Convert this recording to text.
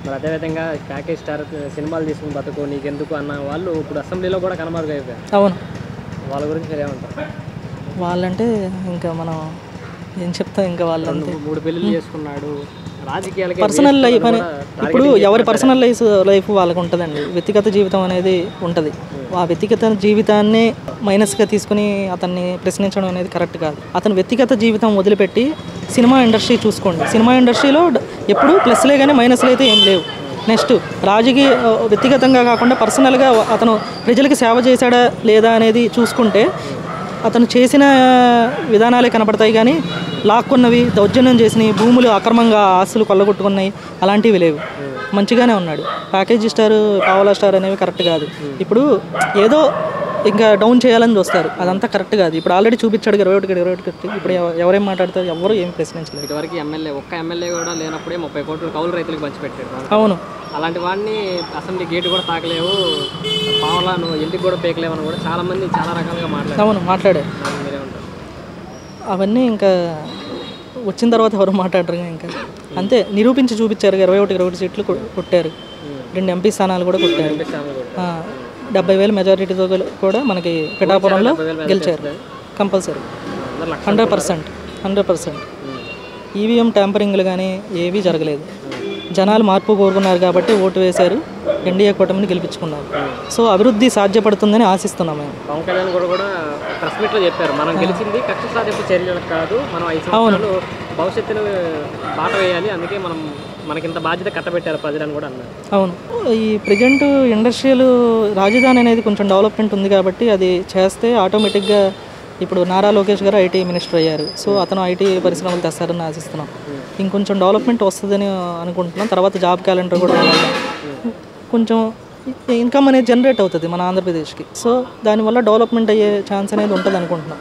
మరి అదేవిధంగా package star సినిమాలు తీసుకుని బతుకు నీకెందుకు అన్న వాళ్ళు ఇప్పుడు అసెంబ్లీలో కూడా కనబరుగైపోయారు. అవును. వాళ్ళ గురించి మీరేమంటారు? వాళ్ళంటే ఇంకా మనం ఏం చెప్తాం, ఇంకా వాళ్ళంటే 3 పెళ్ళిళ్ళు చేసుకున్నాడు, రాజకీయాలకి పర్సనల్ లైఫ్ అని ఇప్పుడు ఎవరి పర్సనల్ లైఫ్ వాళ్ళకు ఉంటుందండి. వ్యక్తిగత జీవితం అనేది ఉంటుంది. ఆ వ్యక్తిగత జీవితాన్ని మైనస్గా తీసుకుని అతన్ని ప్రశ్నించడం అనేది కరెక్ట్ కాదు. అతని వ్యక్తిగత జీవితం వదిలిపెట్టి సినిమా ఇండస్ట్రీ చూసుకోండి. సినిమా ఇండస్ట్రీలో ఎప్పుడు ప్లస్లే కానీ మైనస్లు అయితే ఏం లేవు. నెక్స్ట్ రాజకీయ వ్యక్తిగతంగా కాకుండా పర్సనల్గా అతను ప్రజలకు సేవ చేశాడా లేదా అనేది చూసుకుంటే అతను చేసిన విధానాలే కనపడతాయి, కానీ లాక్కున్నవి, దౌర్జన్యం చేసినవి, భూములు అక్రమంగా ఆస్తులు కొల్లగొట్టుకున్నాయి అలాంటివి లేవు. మంచిగానే ఉన్నాడు. ప్యాకేజీ స్టార్, పావలా స్టార్ అనేవి కరెక్ట్ కాదు. ఇప్పుడు ఏదో ఇంకా డౌన్ చేయాలని చూస్తారు, అదంతా కరెక్ట్ కాదు. ఇప్పుడు ఆల్రెడీ చూపించాడు 21 ఇప్పుడు ఎవరేం మాట్లాడతారు, ఎవరు ఏం ప్రశ్నించలేదు. ఇటువరకు ఒక్క ఎమ్మెల్యే కూడా లేనప్పుడే 30 కోట్లు కౌలు రైతులకు పంచిపెట్టాడు. అవును. అలాంటి వాడిని అసెంబ్లీ గేటు కూడా తాకలేవు, పావలా నువ్వు ఇంటికి కూడా పేకలేవు అని కూడా చాలామంది చాలా రకాలుగా మాట్లాడారు. అవును, మాట్లాడారు. మీరేమంటారు? అవన్నీ ఇంకా వచ్చిన తర్వాత ఎవరు మాట్లాడరు. ఇంకా అంతే నిరూపించి చూపించారు. 21 సీట్లు కొట్టారు, 2 ఎంపీ స్థానాలు కూడా కొట్టారు. 70,000 మెజారిటీతో కూడా మనకి పిఠాపురంలో గెలిచారు కంపల్సరీ. 100%. ఈవీఎం ట్యాంపరింగ్లు కానీ ఏవీ జరగలేదు. జనాలు మార్పు కోరుకున్నారు కాబట్టి ఓటు వేశారు, ఎన్డీఏ కూటమిని గెలిపించుకున్నారు. సో అభివృద్ధి సాధ్యపడుతుందని ఆశిస్తున్నాం మేము. పవన్ కళ్యాణ్ కూడా ప్రెస్ మీట్లో చెప్పారు, మనం గెలిచింది కక్ష సాధింపు చర్యలకు కాదు, మనం 5 సంవత్సరాలు భవిష్యత్తును బాట వేయాలి, అందుకే మనకింత బాధ్యత కట్టబెట్టారు ప్రజలను కూడా అన్నారు. అవును. ఈ ప్రజెంట్ ఇండస్ట్రియల్ రాజధాని అనేది కొంచెం డెవలప్మెంట్ ఉంది కాబట్టి అది చేస్తే ఆటోమేటిక్గా ఇప్పుడు నారా లోకేష్ గారు ఐటీ మినిస్టర్ అయ్యారు. సో అతను ఐటీ పరిశ్రమలు తెస్తారని ఆశిస్తున్నాం. ఇంకొంచెం డెవలప్మెంట్ వస్తుందని అనుకుంటున్నాం. తర్వాత జాబ్ క్యాలెండర్ కూడా కొంచెం ఇన్కమ్ అనేది జనరేట్ అవుతుంది మన ఆంధ్రప్రదేశ్కి. సో దానివల్ల డెవలప్మెంట్ అయ్యే ఛాన్స్ అనేది ఉంటుంది అనుకుంటున్నాం.